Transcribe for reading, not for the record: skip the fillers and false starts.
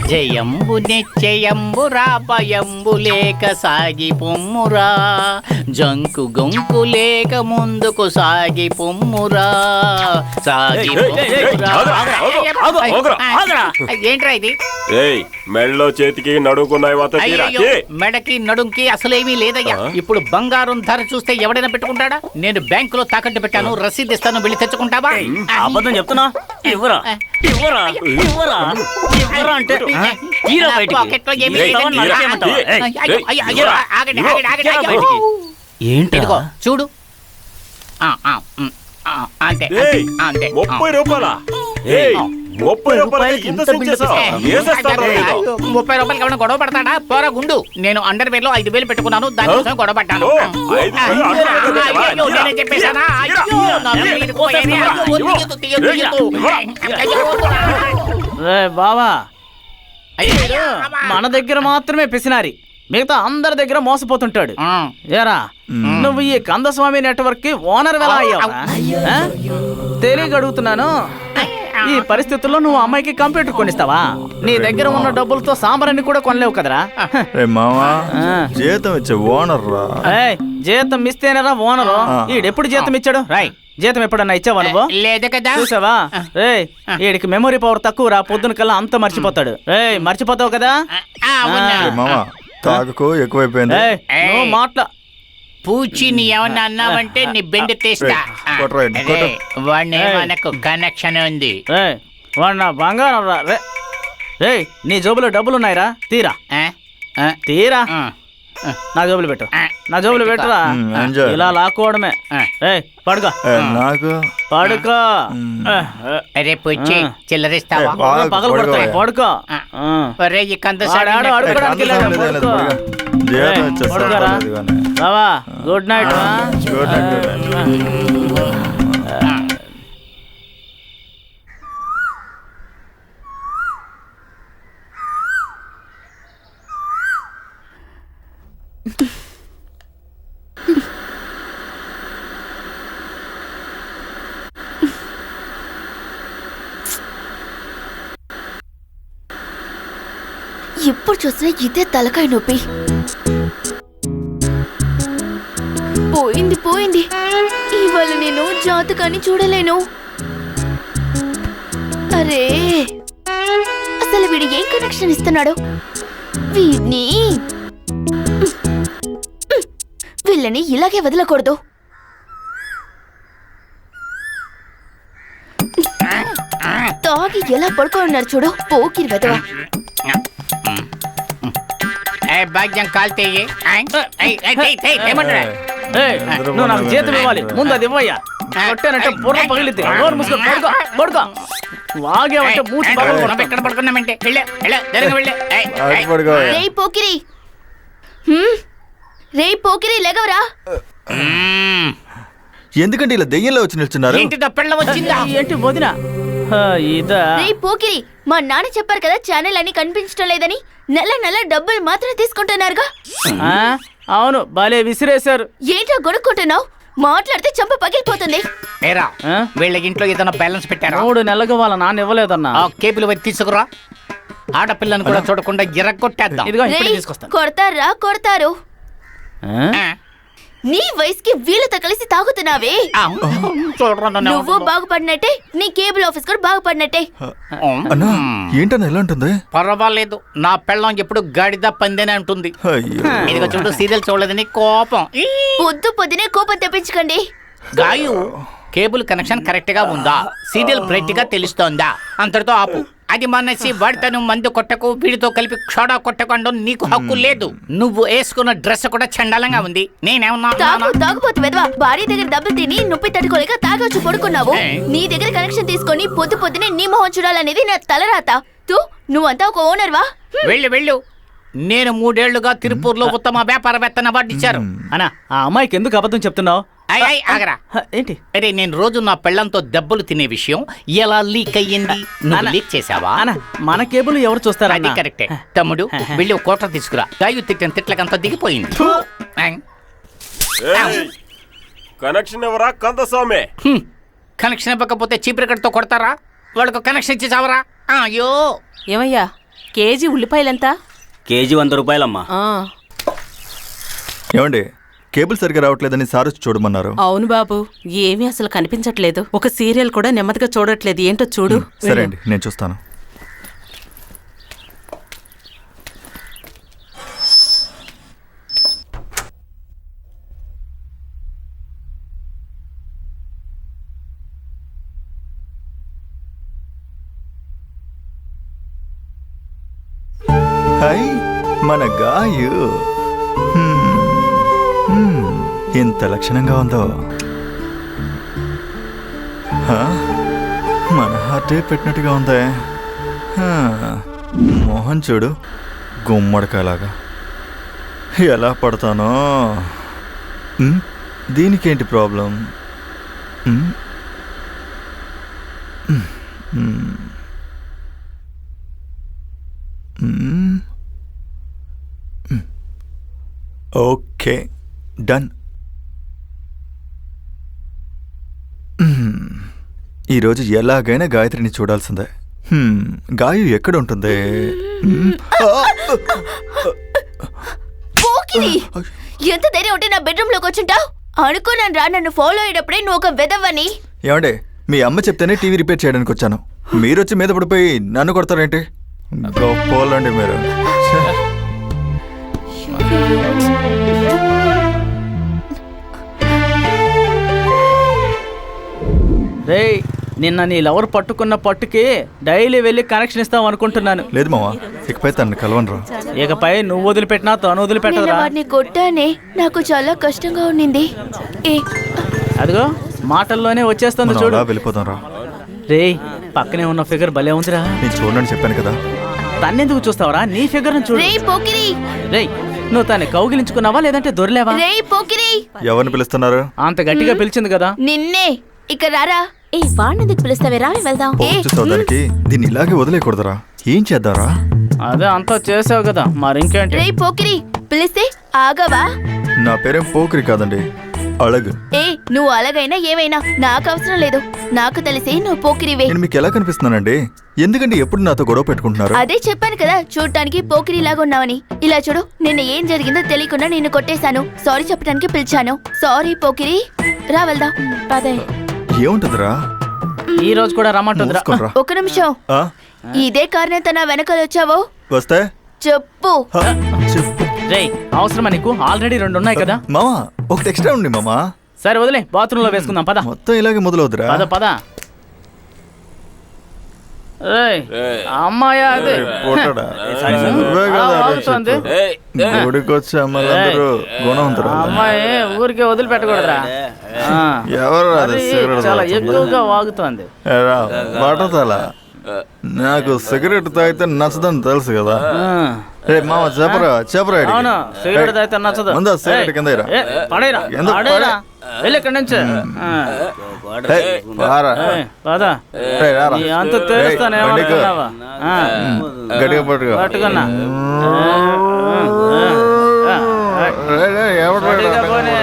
జయంబు నిశ్చయంబు రాపయంబు లేక సాగి పొమ్మురా, జంకు గొంకు లేక ముందుకు సాగి పొమ్మురా, సాగి ఏంట్రా ఇది? మెడలో చేతికి నడుకున్నాయి. మెడకి నడుంకి అసలేమీ లేదయ్యా. ఇప్పుడు బంగారం ధర చూస్తే ఎవడైనా పెట్టుకుంటాడా? నేను బ్యాంకులో తాకట్టు పెట్టాను, రసీదు ఇస్తాను, వెళ్ళి తెచ్చుకుంటావా? అబద్ధం చెప్తున్నా. ఇవ్వరా ఇవ్వరా ఇవ్వరా ఇవ్వరా అంటే ఏంటిదిగో చూడు. అంతే అంతే. 30 రూపాయలా? 30 రూపాయలకి ఇంత సెంచేసావ్? 30 రూపాయలకి ఎవరైనా గొడవ పడతాడా? పోరా గుండు. నేను అండర్ వేర్ లో 5,000 పెట్టుకున్నాను, దానికోసం గొడవ పడ్డాను. నేనే చెప్పేశానా? బావా, మన దగ్గర మాత్రమే పిసినారి, మిగతా అందరి దగ్గర మోసపోతుంటాడు. ఏరా, నువ్వు ఈ కందస్వామి నెట్వర్క్ కి ఓనర్ ఎలా అయ్యావు? తెలియక అడుగుతున్నాను. ఈ పరిస్థితుల్లో నువ్వు అమ్మాయికి కంప్యూటర్ కొనిస్తావా? నీ దగ్గర ఉన్న డబ్బులతో సాంబారాన్ని కూడా కొనలేవు కదరా. జీతం ఇచ్చే ఓనర్ రా. జీతం ఇస్తేనేరా ఓనరు. ఈడెప్పుడు జీతం ఇచ్చాడు? రాయ్, జీతం ఎప్పుడన్నా ఇచ్చావా నువ్వు? లేదు కదా. చూసావా? వీడికి మెమొరీ పవర్ తక్కువ రా, పొద్దున కల్లా అంత మర్చిపోతాడు. మర్చిపోతావు కదా. మామా తాగకు ఎక్కువైపోయింది. నువ్వు మాట్లా పూచిని ఏమన్నా అన్నావంటే నీ బెండ్ తీస్తా. వాడిని మనకు కనెక్షన్ ఉంది. వాడు నా బంగారం రా. రే, నీ జోబులో డబ్బులున్నాయిరా, తీరా తీరా. నా జోబులు పెట్టు, నా జోబులు పెట్టురా. ఇలా లాక్కోవడమే. పడుకో నాకు పడుకో. అరే పూచి చిల్లరిస్తావా? పగలు కొడతాయి. పడుకో. అడుకోడానికి బావా, గుడ్ నైట్. Good night. ఎప్పుడు చూసినా ఇదే తలకాయ నొప్పి. పోయింది పోయింది. ఇవాళ నేను జాతకాన్ని చూడలేను. అరే, అసలు వీడు ఏం కనెక్షన్ ఇస్తున్నాడు? వీళ్ళని ఇలాగే వదలకూడదు. తాగి ఎలా పడుకోనున్నారు చూడు, పోకిరి వెదవ. భాగ్యం కాల్తే నువ్వు నాకు జీతం ఇవ్వాలి, ముందు అది ఇవ్వయ్యా. కొట్టానంటే బుర్ర పగిలితే నోరు మూసుకొని పడుకో. పడుకో. వాగేమంటే మూసి ఎక్కడ పడుకున్నామంటే రే పోకిరి, రే పోకిరి లెగవరా. ఎందుకంటే ఇలా దెయ్యంలో వచ్చి నిల్చున్నారు? పెళ్ళ వచ్చిందా ఏంటి వదిన? రే పోకిరి, మా నాన్న చెప్పారు కదా ఛానల్ అని కనిపించడం లేదని. నెల నెల డబ్బులు మాత్రం తీసుకుంటున్నారుగా. అవును, భలే విసిరేశారు. ఏంటో గొడుక్కుంటున్నావు? మాట్లాడితే చంప పగిలిపోతుంది. వీళ్ళ ఇంట్లో ఏదైనా బ్యాలెన్స్ పెట్టారా? 3 నెలలుగా వాళ్ళ నాన్న ఇవ్వలేదన్నా. కేబుల్ వచ్చి తీసుకురా. ఆడపిల్లని కూడా చూడకుండా ఎర్రగొట్టేద్దాం. ఇదిగో ఇప్పుడే తీసుకొస్తాను. కొడతారా? కొడతారు. నీ వయసుకి వీళ్ళతో కలిసి తాగుతున్నావే. నువ్వు బాగుపడినట్టే, నీ కేబుల్ ఆఫీస్ కూడా బాగుపడినట్టే. ఏంటన్నా ఎలా ఉంటుంది? పర్వాలేదు, నా పెళ్ళం ఎప్పుడు గాడిద పందేనే అంటుంది. ఇదిగో చూడు, సీరియల్ చూడలేదని కోపం. పొద్దునే కోపం తెప్పించకండి. గాయు, కేబుల్ కనెక్షన్ కరెక్ట్ గా ఉందా? సీరియల్ బ్రైట్ గా తెలుస్తోందా? అంతటితో ఆపు. అది మానేసి వాడితను మందు కొట్టకు, వీడితో కలిపి క్షోడా కొట్టకుండా నీకు హక్కు లేదు. నువ్వు వేసుకున్న డ్రెస్ కూడా చండాలంగా ఉంది. నేనేమన్నా తాగుపోతు వెదవా. భార్య దగ్గర డబ్బులు తిని నొప్పి తట్టుకోలేక తాగొచ్చు పడుకున్నావు. నీ దగ్గర కనెక్షన్ తీసుకొని పొద్దునే నీ మొహం చూడాలనేది నా తలరాత. నువ్వంతా ఒక ఓనర్వా? వెళ్ళు. నేను 3 ఏళ్లుగా తిరుపూర్లో ఉత్తమ వ్యాపారవేత్తన అవార్డు ఇచ్చారు. అన్నా, ఆ అమ్మాయికి ఎందుకు అబద్ధం చెప్తున్నావు? ఆగరా. ఏంటి? అరే, నేను రోజు నా పెళ్ళంతో దెబ్బలు తినే విషయం ఎలా లీక్ అయ్యింది? లీక్ చేసావా? మన కేబుల్ ఎవరు చూస్తారా? అది కరెక్టే. తమ్ముడు, వెళ్ళి ఒక కోట తీసుకురా. గాయు తిట్టిన తిట్లకంతా దిగిపోయింది. కనెక్షన్ ఎవరా? కందస్వామి. కనెక్షన్ ఇవ్వకపోతే చీపురకట్తో కొడతారా? వాళ్ళకు కనెక్షన్ ఇచ్చి చావరా? అయ్యో ఏమయ్యా కేజీ ఉల్లిపాయలెంత? కేజీ 100 రూపాయలమ్మా. ఆ, ఏమండి కేబుల్ సరిగ్గా రావట్లేదని సార్ వచ్చి చూడమన్నారు. అవును బాబు, ఏమీ అసలు కనిపించట్లేదు. ఒక సీరియల్ కూడా నెమ్మదిగా చూడట్లేదు. ఏంటో చూడు. సరే అండి, నేను చూస్తాను. హాయ్ మన గాయు. ఎంత లక్షణంగా ఉందో. హా? మన హార్టే పెట్టినట్టుగా ఉందే. హా, మోహన్ చూడు గుమ్మడికాయలాగా. ఎలా పడతానో. దీనికేంటి ప్రాబ్లం? Okay done. ఈరోజు ఎలాగైనా గాయత్రిని చూడాల్సిందే. గాయు ఎక్కడ ఉంటుంది? పోకిరి, ఎంత ధైర్యం ఉంటే నా బెడ్రూమ్ లోకి వచ్చింటావు? అనుకున్నాను రా, నన్ను ఫాలో అయ్యేటప్పుడే నువ్వు ఒక వెదవని. ఏమండే, మీ అమ్మ చెప్తేనే టీవీ రిపేర్ చేయడానికి వచ్చాను. మీరొచ్చి మీద పడిపోయి నన్ను కొడతారేంటి? గొప్పోళ్ళండి మీరు. ఛే. రేయ్, నిన్న నీ లవర్ పట్టుకున్న పట్టుకి డైలీ వెళ్ళి కనెక్షన్ ఇస్తాం అనుకుంటున్నాను. లేదు మావా, ఇకపై తనని కలవనరా. ఇకపై నువ్వు వదిలిపెట్టినా తను నేను వదిలిపెట్టదురా. వాడిని కొట్టానే, నాకు చాలా కష్టంగా ఉండింది. అదిగో మాటల్లోనే వచ్చేస్తుంది మనం చూడు. అలా వెళ్ళిపోతాం రా. రేయ్, పక్కనే ఉన్న ఫిగర్ భలే ఉందిరా. నేను చూడండి చెప్పాను కదా. తన్నెందుకు చూస్తావరా? నీ ఫిగర్ చూడు. రేయ్ పోకిరి, రేయ్, నువ్వు తన్ని కౌగిలించుకున్నావా లేదంటే దొరిలేవా? రేయ్ పోకిరి. ఎవరిని పిలుస్తున్నారు? అంత గట్టిగా పిలిచింది కదా. నిన్నే. ఇక రారా. ఏ వాడినెందుకు పిలుస్తావేరా, వెళ్దాం. పోస్ట్ సోదానికి దీన్ని ఇలాగే వదిలేయకూడదురా. ఏం చేద్దారా? అదే అంతా చేసావు కదా, మరింకేంటి? రేయ్ పోకిరి, పిలిస్తే ఆగవా? నా పేరేం పోకిరి కాదండి, అళగు. ఏ నువ్వు అలాగైనా ఏమైనా నాకు అవసరం లేదు. నాకు తెలిసి నువ్వు పోకిరివే. నేను మీకు ఎలా కనిపిస్తున్నానండి? ఎందుకంటే ఎప్పుడు నాతో గొడవ పెట్టుకుంటున్నారు? అదే చెప్పాను కదా, చూడటానికి పోకిరి లాగా ఉన్నావని. ఇలా చూడు, నిన్న ఏం జరిగిందో తెలియకుండా నిన్ను కొట్టేశాను. సారీ చెప్పడానికి పిలిచాను. సారీ పోకిరి, రా వెళ్దాం. పదే. ఏముంటుందిరా? ఈ రోజు కూడా రమ్మంటుందిరా. మూసుకోరా. ఒక నిమిషం. ఆ? ఇదే కారణంతో నా వెనకాల వచ్చావో వస్తే చెప్పు. హ, చెప్పు రేయ్, అవసరమా నీకు? ఆల్రెడీ 2 ఉన్నాయి కదా. మామా, ఒకటి ఎక్స్ట్రా ఉంది మామా. సరే వదిలే, బాత్రూమ్ లో వేసుకుందాం. పద మొత్తం ఇలాగే మొదలవుతురా. పద పద. రేయ్, అమ్మాయా అది పోటాడా? నువ్వే కదా వాగుతోంది. గుడికి వచ్చి అమ్మాయిలందరూ గుణవంతురా. అమ్మాయి ఊరికే వదిలిపెట్టకూడదురా. ఆ, ఎవరు అది అది సిగరెట్ చాలా తాగుతుందా? ఎక్కువగా వాగుతోంది. పడతాల. నాకు సిగరెట్ తాగితే నచ్చదని తెలుసు కదా. ఆ, రే మామ, చెప్పరా చెప్పరా ఈడికి. అవును, సిగరెట్ తాగితే నచ్చదు. ముందు ఆ సిగరెట్ కింద ఇరా. ఏ, పడేయరా, ఎందుకు పడేయరా. వెళ్ళి ఇక్కడి నుంచి. ఆ. ఏయ్, రారా. ఏయ్, పద. రేయ్, రారా. నీ అంత తెలుస్తాను ఏయ్, బండికి. ఏమనుకున్నావా? ఆ, గట్టిగా పట్టుకో. పట్టుకున్నా. రేయ్, రేయ్, ఎవడు గట్టిగా రా? పోనీ.